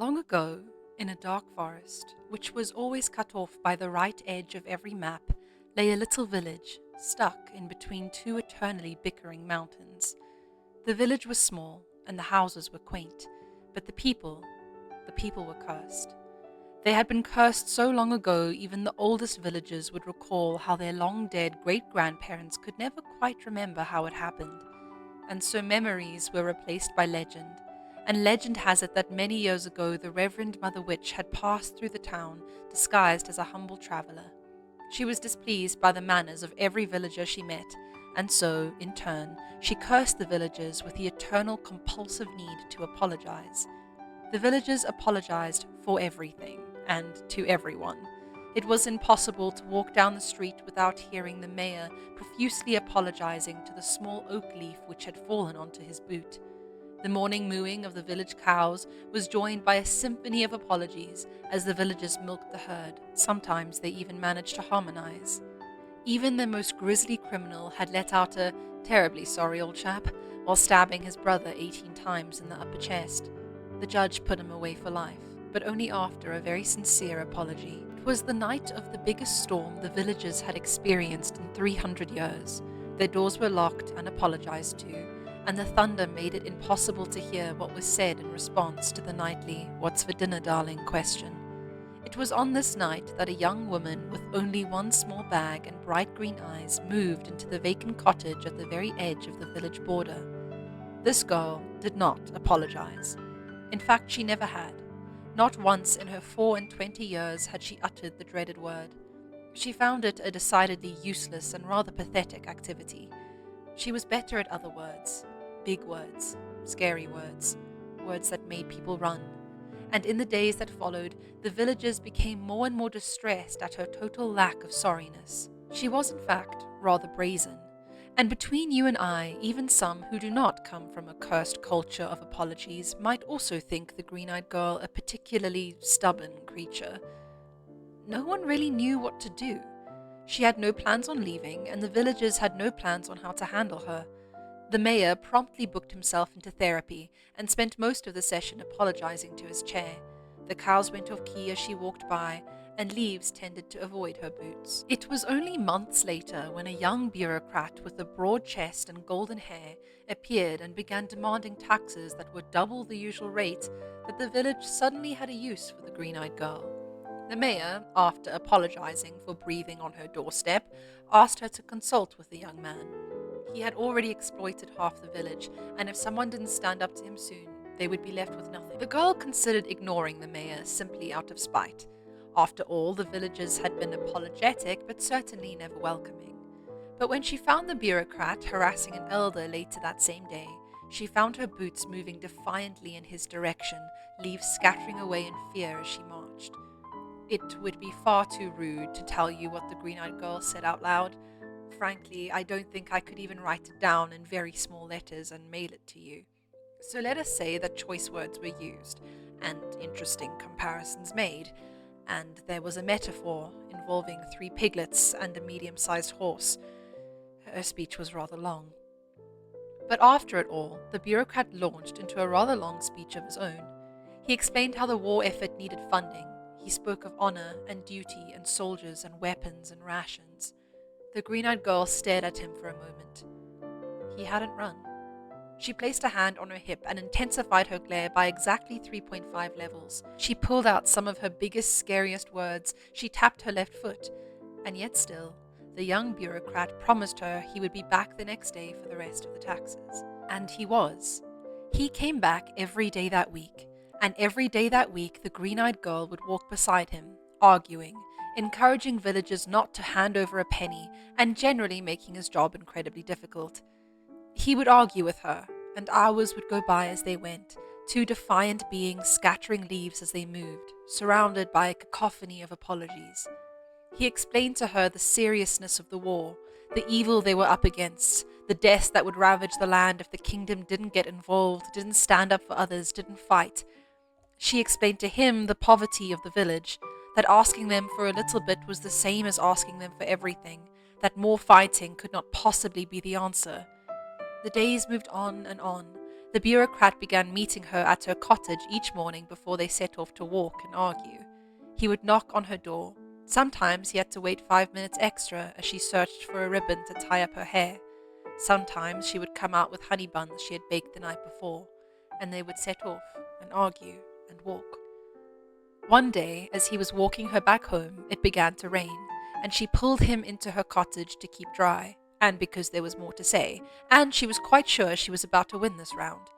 Long ago, in a dark forest, which was always cut off by the right edge of every map, lay a little village, stuck in between two eternally bickering mountains. The village was small, and the houses were quaint, but the people were cursed. They had been cursed so long ago, even the oldest villagers would recall how their long-dead great-grandparents could never quite remember how it happened. And so memories were replaced by legend, and legend has it that many years ago the Reverend Mother Witch had passed through the town disguised as a humble traveller. She was displeased by the manners of every villager she met, and so, in turn, she cursed the villagers with the eternal compulsive need to apologize. The villagers apologized for everything, and to everyone. It was impossible to walk down the street without hearing the mayor profusely apologizing to the small oak leaf which had fallen onto his boot. The morning mooing of the village cows was joined by a symphony of apologies as the villagers milked the herd. Sometimes they even managed to harmonize. Even the most grisly criminal had let out a "terribly sorry, old chap," while stabbing his brother 18 times in the upper chest. The judge put him away for life, but only after a very sincere apology. It was the night of the biggest storm the villagers had experienced in 300 years. Their doors were locked and apologized to, and the thunder made it impossible to hear what was said in response to the nightly "What's for dinner, darling?" question. It was on this night that a young woman with only one small bag and bright green eyes moved into the vacant cottage at the very edge of the village border. This girl did not apologize. In fact, she never had. Not once in her 24 years had she uttered the dreaded word. She found it a decidedly useless and rather pathetic activity. She was better at other words, big words, scary words, words that made people run. And in the days that followed, the villagers became more and more distressed at her total lack of sorriness. She was, in fact, rather brazen. And between you and I, even some who do not come from a cursed culture of apologies might also think the green-eyed girl a particularly stubborn creature. No one really knew what to do. She had no plans on leaving, and the villagers had no plans on how to handle her. The mayor promptly booked himself into therapy and spent most of the session apologizing to his chair. The cows went off key as she walked by, and leaves tended to avoid her boots. It was only months later when a young bureaucrat with a broad chest and golden hair appeared and began demanding taxes that were double the usual rate that the village suddenly had a use for the green-eyed girl. The mayor, after apologizing for breathing on her doorstep, asked her to consult with the young man. He had already exploited half the village, and if someone didn't stand up to him soon, they would be left with nothing. The girl considered ignoring the mayor simply out of spite. After all, the villagers had been apologetic, but certainly never welcoming. But when she found the bureaucrat harassing an elder later that same day, she found her boots moving defiantly in his direction, leaves scattering away in fear as she marched. It would be far too rude to tell you what the green-eyed girl said out loud. Frankly, I don't think I could even write it down in very small letters and mail it to you. So let us say that choice words were used, and interesting comparisons made, and there was a metaphor involving 3 piglets and a medium-sized horse. Her speech was rather long. But after it all, the bureaucrat launched into a rather long speech of his own. He explained how the war effort needed funding. He spoke of honor and duty and soldiers and weapons and rations. The green-eyed girl stared at him for a moment. He hadn't run. She placed a hand on her hip and intensified her glare by exactly 3.5 levels. She pulled out some of her biggest, scariest words. She tapped her left foot. And yet still, the young bureaucrat promised her he would be back the next day for the rest of the taxes. And he was. He came back every day that week. And every day that week, the green-eyed girl would walk beside him, arguing, encouraging villagers not to hand over a penny, and generally making his job incredibly difficult. He would argue with her, and hours would go by as they went, 2 defiant beings scattering leaves as they moved, surrounded by a cacophony of apologies. He explained to her the seriousness of the war, the evil they were up against, the deaths that would ravage the land if the kingdom didn't get involved, didn't stand up for others, didn't fight. She explained to him the poverty of the village, that asking them for a little bit was the same as asking them for everything, that more fighting could not possibly be the answer. The days moved on and on. The bureaucrat began meeting her at her cottage each morning before they set off to walk and argue. He would knock on her door. Sometimes he had to wait 5 minutes extra as she searched for a ribbon to tie up her hair. Sometimes she would come out with honey buns she had baked the night before, and they would set off and argue and walk. One day, as he was walking her back home, it began to rain, and she pulled him into her cottage to keep dry, and because there was more to say, and she was quite sure she was about to win this round.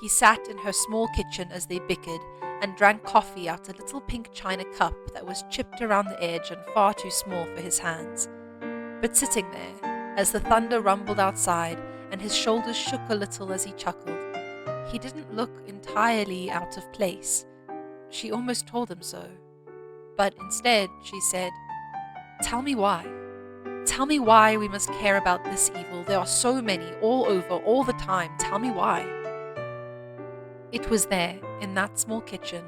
He sat in her small kitchen as they bickered, and drank coffee out a little pink china cup that was chipped around the edge and far too small for his hands. But sitting there, as the thunder rumbled outside and his shoulders shook a little as he chuckled, he didn't look entirely out of place. She almost told him so. But instead, she said, "Tell me why. Tell me why we must care about this evil. There are so many, all over, all the time. Tell me why." It was there, in that small kitchen,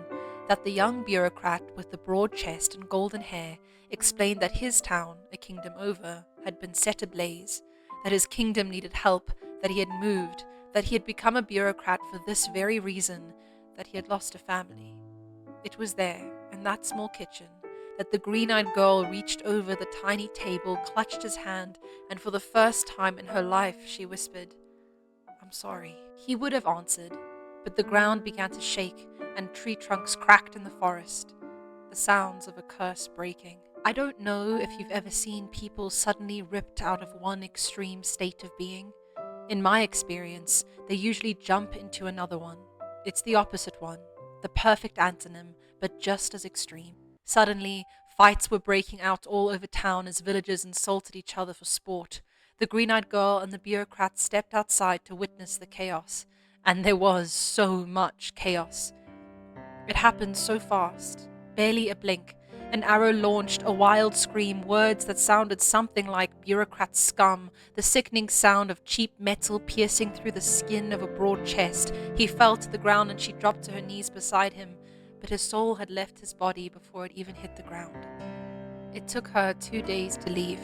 that the young bureaucrat with the broad chest and golden hair explained that his town, a kingdom over, had been set ablaze, that his kingdom needed help, that he had moved, that he had become a bureaucrat for this very reason, that he had lost a family. It was there, in that small kitchen, that the green-eyed girl reached over the tiny table, clutched his hand, and for the first time in her life she whispered, "I'm sorry." He would have answered, but the ground began to shake and tree trunks cracked in the forest, the sounds of a curse breaking. I don't know if you've ever seen people suddenly ripped out of one extreme state of being. In my experience, they usually jump into another one. It's the opposite one, the perfect antonym, but just as extreme. Suddenly, fights were breaking out all over town as villagers insulted each other for sport. The green-eyed girl and the bureaucrat stepped outside to witness the chaos. And there was so much chaos. It happened so fast, barely a blink. An arrow launched, a wild scream, words that sounded something like bureaucrat scum, the sickening sound of cheap metal piercing through the skin of a broad chest. He fell to the ground and she dropped to her knees beside him, but his soul had left his body before it even hit the ground. It took her 2 days to leave.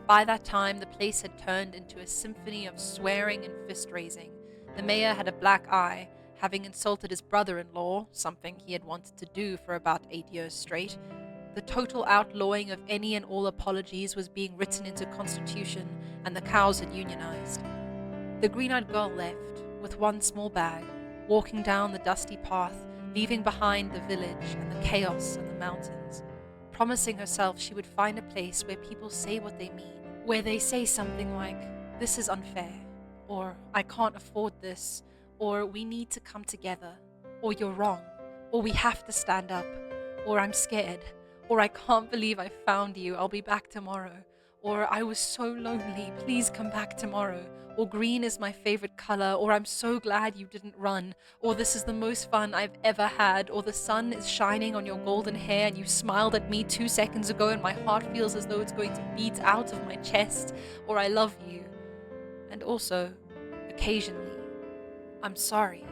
By that time, the place had turned into a symphony of swearing and fist-raising. The mayor had a black eye, having insulted his brother-in-law, something he had wanted to do for about 8 years straight. The total outlawing of any and all apologies was being written into Constitution, and the cows had unionized. The green-eyed girl left, with one small bag, walking down the dusty path, leaving behind the village and the chaos and the mountains, promising herself she would find a place where people say what they mean, where they say something like, "This is unfair," or "I can't afford this," or "We need to come together," or "You're wrong," or "We have to stand up," or "I'm scared," or "I can't believe I found you, I'll be back tomorrow," or "I was so lonely, please come back tomorrow," or "Green is my favorite color," or "I'm so glad you didn't run," or "This is the most fun I've ever had," or "The sun is shining on your golden hair and you smiled at me 2 seconds ago and my heart feels as though it's going to beat out of my chest," or "I love you." And also, occasionally, "I'm sorry."